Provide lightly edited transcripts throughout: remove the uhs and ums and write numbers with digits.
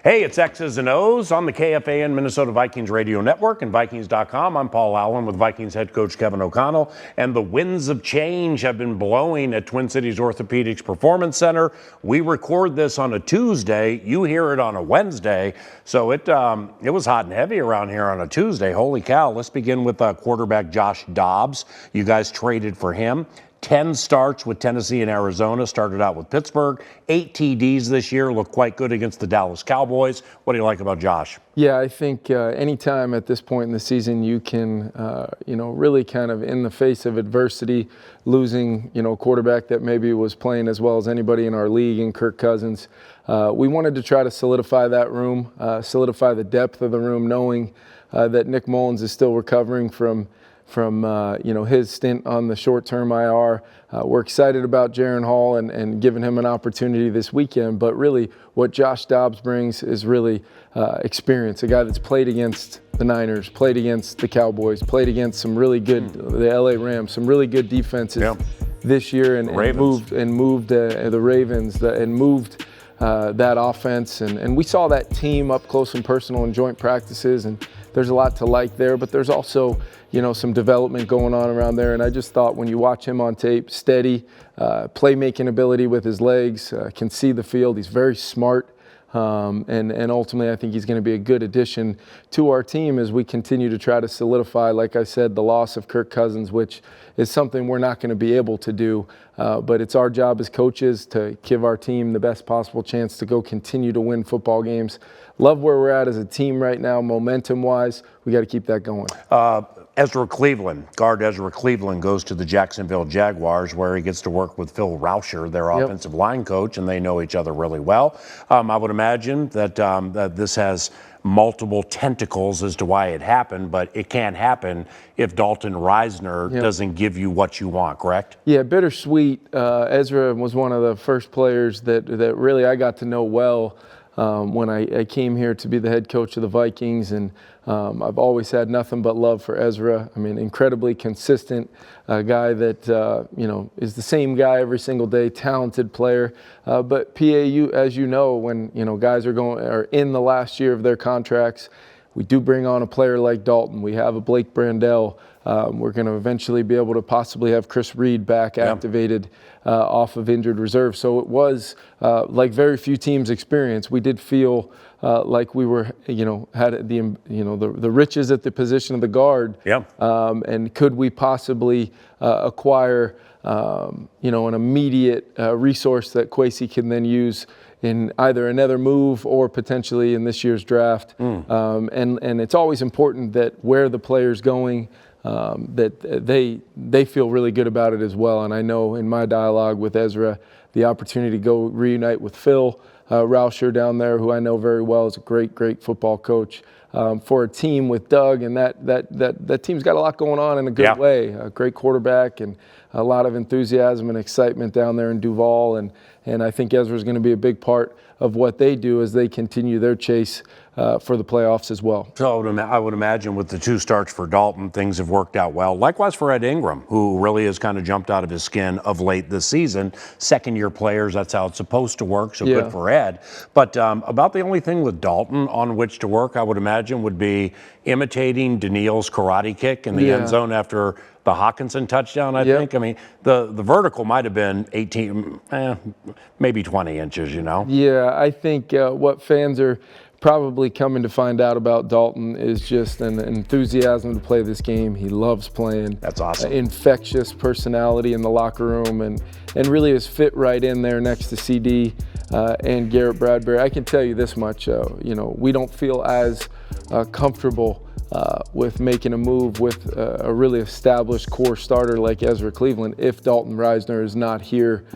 Hey, it's X's and O's on the KFAN Minnesota Vikings Radio Network and Vikings.com. I'm Paul Allen with Vikings head coach Kevin O'Connell. And the winds of change have been blowing at Twin Cities Orthopedics Performance Center. We record this on a Tuesday. You hear it on a Wednesday. So it was hot and heavy around here on a Tuesday. Holy cow. Let's begin with quarterback Josh Dobbs. You guys traded for him. 10 starts with Tennessee and Arizona, started out with Pittsburgh. 8 TDs this year, looked quite good against the Dallas Cowboys. What do you like about Josh? Yeah, I think anytime at this point in the season you can, really kind of in the face of adversity, losing, a quarterback that maybe was playing as well as anybody in our league in Kirk Cousins, we wanted to try to solidify that room, solidify the depth of the room, knowing that Nick Mullins is still recovering from his stint on the short-term IR. We're excited about Jaron Hall and giving him an opportunity this weekend, but really what Josh Dobbs brings is really experience. A guy that's played against the Niners, played against the Cowboys, played against some really good, the LA Rams, some really good defenses this year, and moved the Ravens and moved that offense. And we saw that team up close and personal in joint practices, and there's a lot to like there, but there's also, some development going on around there. And I just thought when you watch him on tape, steady, playmaking ability with his legs, can see the field. He's very smart. And ultimately, I think he's going to be a good addition to our team as we continue to try to solidify, like I said, the loss of Kirk Cousins, which is something we're not going to be able to do. But it's our job as coaches to give our team the best possible chance to go continue to win football games. Love where we're at as a team right now, momentum-wise. We got to keep that going. Ezra Cleveland, guard Ezra Cleveland, goes to the Jacksonville Jaguars, where he gets to work with Phil Rauscher, their offensive line coach, and they know each other really well. I would imagine that this has multiple tentacles as to why it happened, but it can't happen if Dalton Reisner doesn't give you what you want, correct? Yeah, bittersweet. Ezra was one of the first players that really I got to know well when I came here to be the head coach of the Vikings, and I've always had nothing but love for Ezra. I mean, incredibly consistent guy that, is the same guy every single day, talented player. But PAU, as you know, when, guys are in the last year of their contracts, we do bring on a player like Dalton. We have a Blake Brandell. We're going to eventually be able to possibly have Chris Reed back activated off of injured reserve. So it was like very few teams experience. We did feel like we were, had the riches at the position of the guard. And could we possibly acquire, an immediate resource that Kwesi can then use in either another move or potentially in this year's draft. And it's always important that where the player's going, that they feel really good about it as well. And I know in my dialogue with Ezra, the opportunity to go reunite with Phil Rauscher down there, who I know very well, is a great football coach. For a team with Doug, and that team's got a lot going on in a good way. A great quarterback and a lot of enthusiasm and excitement down there in Duval, and I think Ezra's going to be a big part of what they do as they continue their chase for the playoffs as well. So I would imagine with the 2 starts for Dalton, things have worked out well. Likewise for Ed Ingram, who really has kind of jumped out of his skin of late this season. Second-year players, that's how it's supposed to work, so good for Ed. But about the only thing with Dalton on which to work, I would imagine, would be imitating Daniil's karate kick in the end zone after the Hawkinson touchdown, I think. I mean, the vertical might have been 18, maybe 20 inches, Yeah, I think what fans are probably coming to find out about Dalton is just an enthusiasm to play this game. He loves playing. That's awesome. Infectious personality in the locker room, and really is fit right in there next to CD and Garrett Bradbury. I can tell you this much, we don't feel as comfortable with making a move with a really established core starter like Ezra Cleveland if Dalton Reisner is not here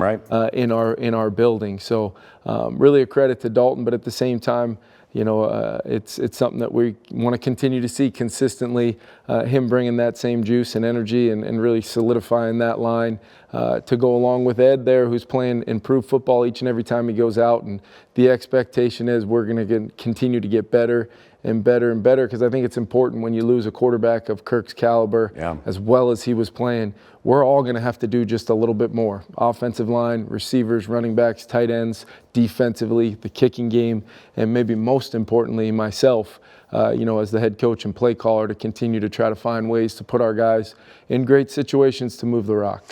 in our building. So really a credit to Dalton, but at the same time, it's something that we want to continue to see consistently, him bringing that same juice and energy and really solidifying that line to go along with Ed there, who's playing improved football each and every time he goes out. And the expectation is we're going to continue to get better and better and better, because I think it's important when you lose a quarterback of Kirk's caliber, as well as he was playing. We're all going to have to do just a little bit more. Offensive line, receivers, running backs, tight ends, defensively, the kicking game, and maybe most importantly, myself, as the head coach and play caller, to continue to try to find ways to put our guys in great situations to move the rock.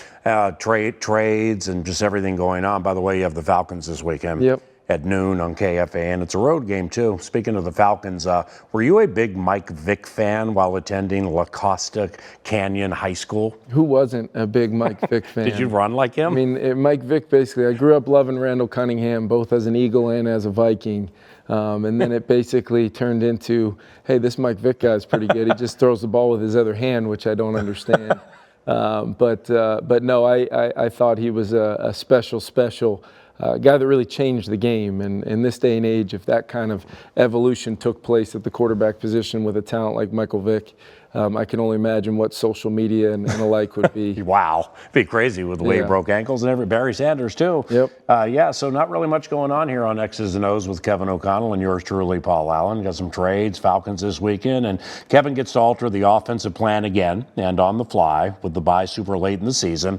Trades and just everything going on. By the way, you have the Falcons this weekend. At noon on KFA, and it's a road game too. Speaking of the Falcons, were you a big Mike Vick fan while attending La Costa Canyon High School? Who wasn't a big Mike Vick fan? Did you run like him? I mean, Mike Vick, basically, I grew up loving Randall Cunningham, both as an Eagle and as a Viking. And then it basically turned into, hey, this Mike Vick guy's pretty good. He just throws the ball with his other hand, which I don't understand. But no, I thought he was a special guy that really changed the game. And in this day and age, if that kind of evolution took place at the quarterback position with a talent like Michael Vick, I can only imagine what social media and the like would be. Wow. It'd be crazy with the way he broke ankles and Barry Sanders, too. So not really much going on here on X's and O's with Kevin O'Connell and yours truly, Paul Allen. Got some trades, Falcons this weekend, and Kevin gets to alter the offensive plan again and on the fly with the bye super late in the season.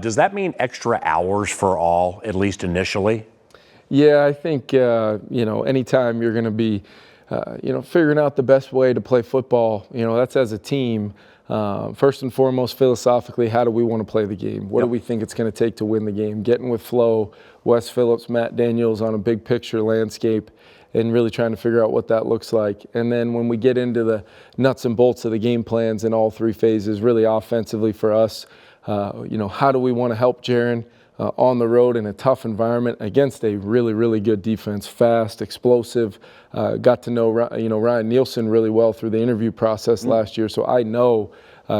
Does that mean extra hours for all, at least initially? Yeah, I think, anytime you're going to be figuring out the best way to play football, that's as a team. First and foremost, philosophically, how do we want to play the game? What do we think it's going to take to win the game? Getting with flow, Wes Phillips, Matt Daniels on a big picture landscape, and really trying to figure out what that looks like. And then when we get into the nuts and bolts of the game plans in all three phases, really offensively for us, how do we want to help Jaron on the road in a tough environment against a really, really good defense, fast, explosive. Got to know Ryan Nielsen really well through the interview process last year, so I know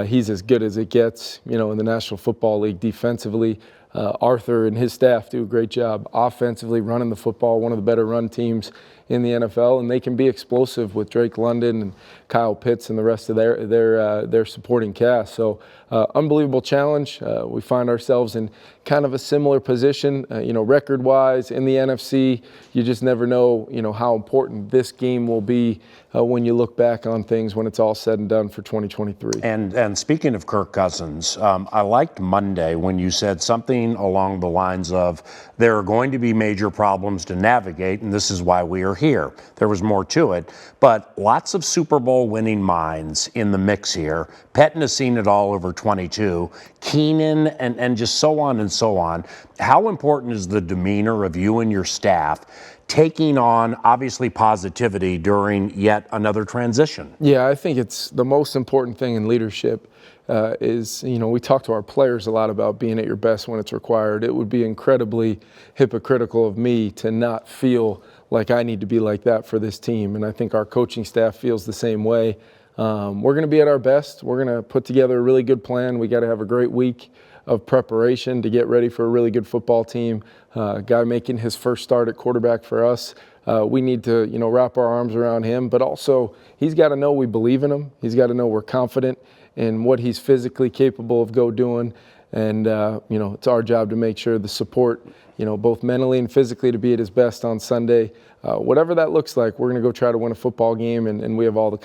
he's as good as it gets, in the National Football League defensively. Arthur and his staff do a great job offensively running the football, one of the better run teams in the NFL, and they can be explosive with Drake London and Kyle Pitts and the rest of their supporting cast. So unbelievable challenge. We find ourselves in kind of a similar position, record-wise in the NFC. You just never know, how important this game will be when you look back on things when it's all said and done for 2023. And speaking of Kirk Cousins, I liked Monday when you said something along the lines of there are going to be major problems to navigate, and this is why we are here. There was more to it, but lots of Super Bowl winning minds in the mix here. Pettin has seen it all over 22, Keenan, and just so on and so on. How important is the demeanor of you and your staff taking on, obviously, positivity during yet another transition? Yeah, I think it's the most important thing in leadership is, we talk to our players a lot about being at your best when it's required. It would be incredibly hypocritical of me to not feel like I need to be like that for this team. And I think our coaching staff feels the same way. We're going to be at our best. We're going to put together a really good plan. We got to have a great week of preparation to get ready for a really good football team. Guy making his first start at quarterback for us. We need to, wrap our arms around him, but also he's got to know we believe in him. He's got to know we're confident in what he's physically capable of doing. And, it's our job to make sure the support, both mentally and physically to be at his best on Sunday. Whatever that looks like, we're going to go try to win a football game, and we have all the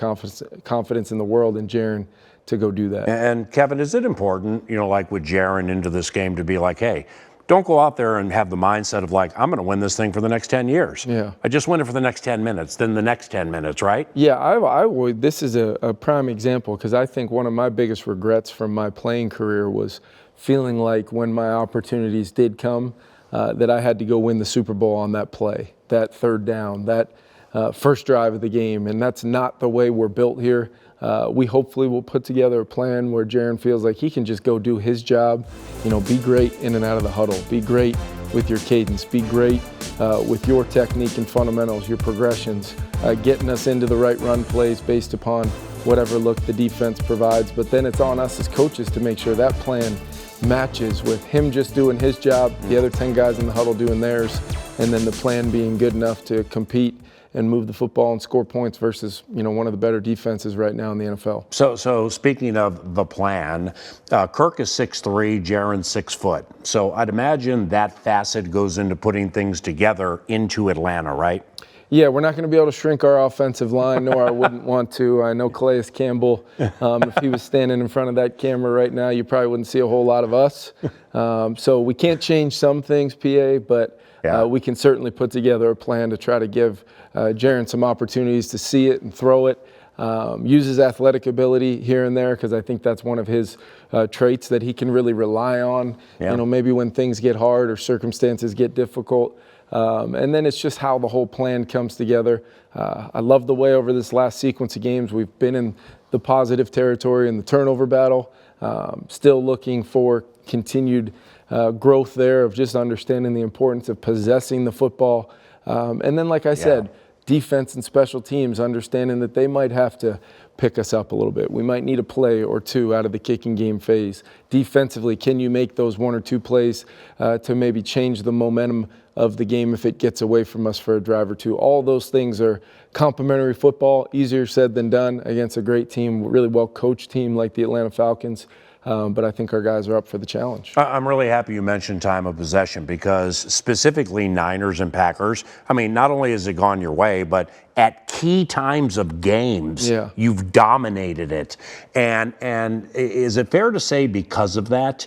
confidence in the world in Jaron to go do that. And Kevin, is it important, like with Jaron into this game, to be like, hey, don't go out there and have the mindset of like, I'm going to win this thing for the next 10 years. Yeah. I just win it for the next 10 minutes, then the next 10 minutes, right? Yeah, I would. This is a prime example, because I think one of my biggest regrets from my playing career was feeling like when my opportunities did come, that I had to go win the Super Bowl on that play, that third down, that first drive of the game. And that's not the way we're built here. We hopefully will put together a plan where Jaron feels like he can just go do his job, be great in and out of the huddle, be great with your cadence, be great with your technique and fundamentals, your progressions, getting us into the right run plays based upon whatever look the defense provides. But then it's on us as coaches to make sure that plan matches with him just doing his job, the other 10 guys in the huddle doing theirs, and then the plan being good enough to compete and move the football and score points versus, one of the better defenses right now in the NFL. So speaking of the plan, Kirk is 6'3", Jaren's 6 foot. So I'd imagine that facet goes into putting things together into Atlanta, right? Yeah, we're not going to be able to shrink our offensive line, nor I wouldn't want to. I know Calais Campbell, if he was standing in front of that camera right now, you probably wouldn't see a whole lot of us. So we can't change some things, PA, but we can certainly put together a plan to try to give Jaren some opportunities to see it and throw it. Use his athletic ability here and there, because I think that's one of his traits that he can really rely on, maybe when things get hard or circumstances get difficult. And then it's just how the whole plan comes together. I love the way over this last sequence of games we've been in the positive territory in the turnover battle. Still looking for continued growth there of just understanding the importance of possessing the football. And then, like I said, defense and special teams, understanding that they might have to pick us up a little bit. We might need a play or two out of the kicking game phase. Defensively, can you make those 1 or 2 plays to maybe change the momentum of the game if it gets away from us for a drive or two? All those things are complementary football, easier said than done against a great team, really well-coached team like the Atlanta Falcons. But I think our guys are up for the challenge. I'm really happy you mentioned time of possession, because specifically Niners and Packers, I mean, not only has it gone your way, but at key times of games, you've dominated it. And is it fair to say because of that,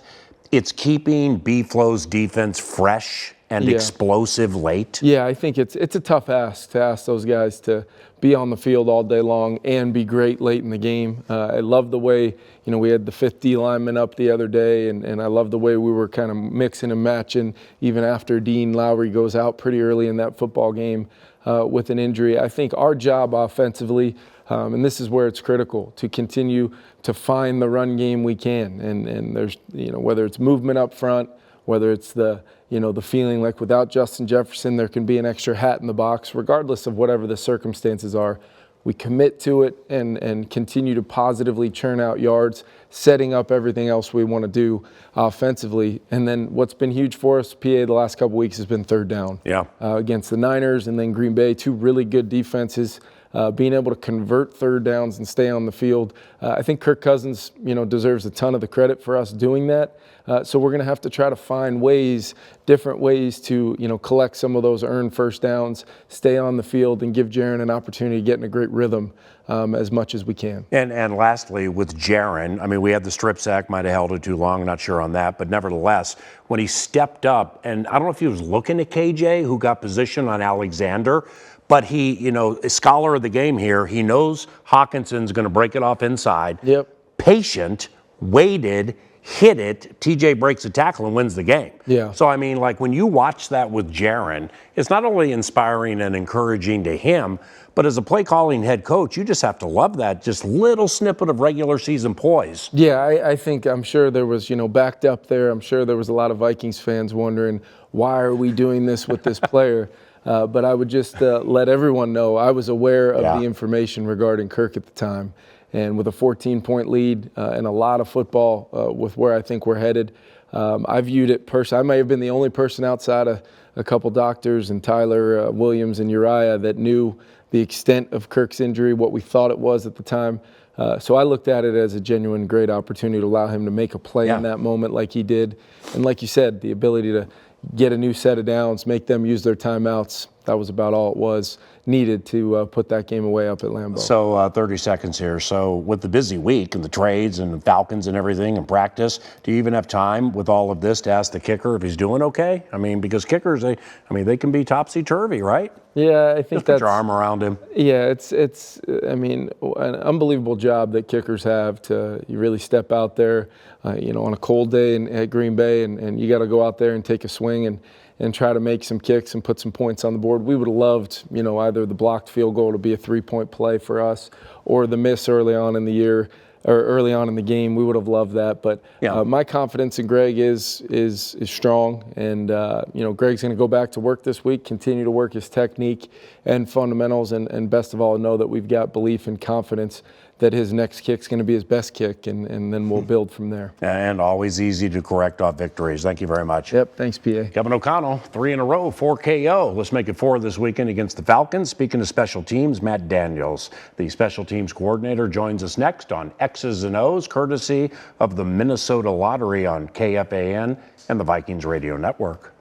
it's keeping B-Flow's defense fresh and explosive late? Yeah, I think it's a tough ask to ask those guys to be on the field all day long and be great late in the game. I love the way, we had the 5th D lineman up the other day, and I love the way we were kind of mixing and matching even after Dean Lowry goes out pretty early in that football game with an injury. I think our job offensively, and this is where it's critical, to continue to find the run game we can. And there's, whether it's movement up front, whether it's the feeling like without Justin Jefferson, there can be an extra hat in the box, regardless of whatever the circumstances are. We commit to it and continue to positively churn out yards, setting up everything else we want to do offensively. And then what's been huge for us, PA, the last couple weeks has been 3rd down. Against the Niners and then Green Bay, 2 really good defenses. Being able to convert 3rd downs and stay on the field. I think Kirk Cousins, deserves a ton of the credit for us doing that. So we're going to have to try to find different ways to, collect some of those earned 1st downs, stay on the field, and give Jaren an opportunity to get in a great rhythm as much as we can. And lastly, with Jaren, I mean, we had the strip sack, might have held it too long, not sure on that, but nevertheless, when he stepped up, and I don't know if he was looking at KJ, who got position on Alexander, but he, a scholar of the game here, he knows Hawkinson's going to break it off inside. Patient, waited, hit it, TJ breaks a tackle and wins the game. So, I mean, like when you watch that with Jaren, it's not only inspiring and encouraging to him, but as a play calling head coach, you just have to love that just little snippet of regular season poise. I think, I'm sure there was, backed up there, I'm sure there was a lot of Vikings fans wondering, why are we doing this with this player? But I would just let everyone know I was aware of the information regarding Kirk at the time. And with a 14-point lead and a lot of football with where I think we're headed, I viewed it personally. I may have been the only person outside of a couple doctors and Tyler Williams and Uriah that knew the extent of Kirk's injury, what we thought it was at the time. So I looked at it as a genuine great opportunity to allow him to make a play in that moment like he did. And like you said, the ability to get a new set of downs, make them use their timeouts. That was about all it was needed to put that game away up at Lambeau. So 30 seconds here. So with the busy week and the trades and the Falcons and everything and practice, do you even have time with all of this to ask the kicker if he's doing okay? I mean, because kickers, they can be topsy-turvy, right? Yeah, I think just put your arm around him. Yeah, it's an unbelievable job that kickers have to really step out there, on a cold day at Green Bay, and you got to go out there and take a swing and try to make some kicks and put some points on the board. We would have loved, either the blocked field goal to be a 3-point play for us or the miss early on in the year or early on in the game. We would have loved that. But my confidence in Greg is strong. And, Greg's going to go back to work this week, continue to work his technique and fundamentals, and best of all, know that we've got belief and confidence that his next kick's going to be his best kick, and then we'll build from there. And always easy to correct off victories. Thank you very much. Yep, thanks, PA. Kevin O'Connell, 3 in a row, 4 KO. Let's make it 4 this weekend against the Falcons. Speaking of special teams, Matt Daniels, the special teams coordinator, joins us next on X's and O's, courtesy of the Minnesota Lottery on KFAN and the Vikings Radio Network.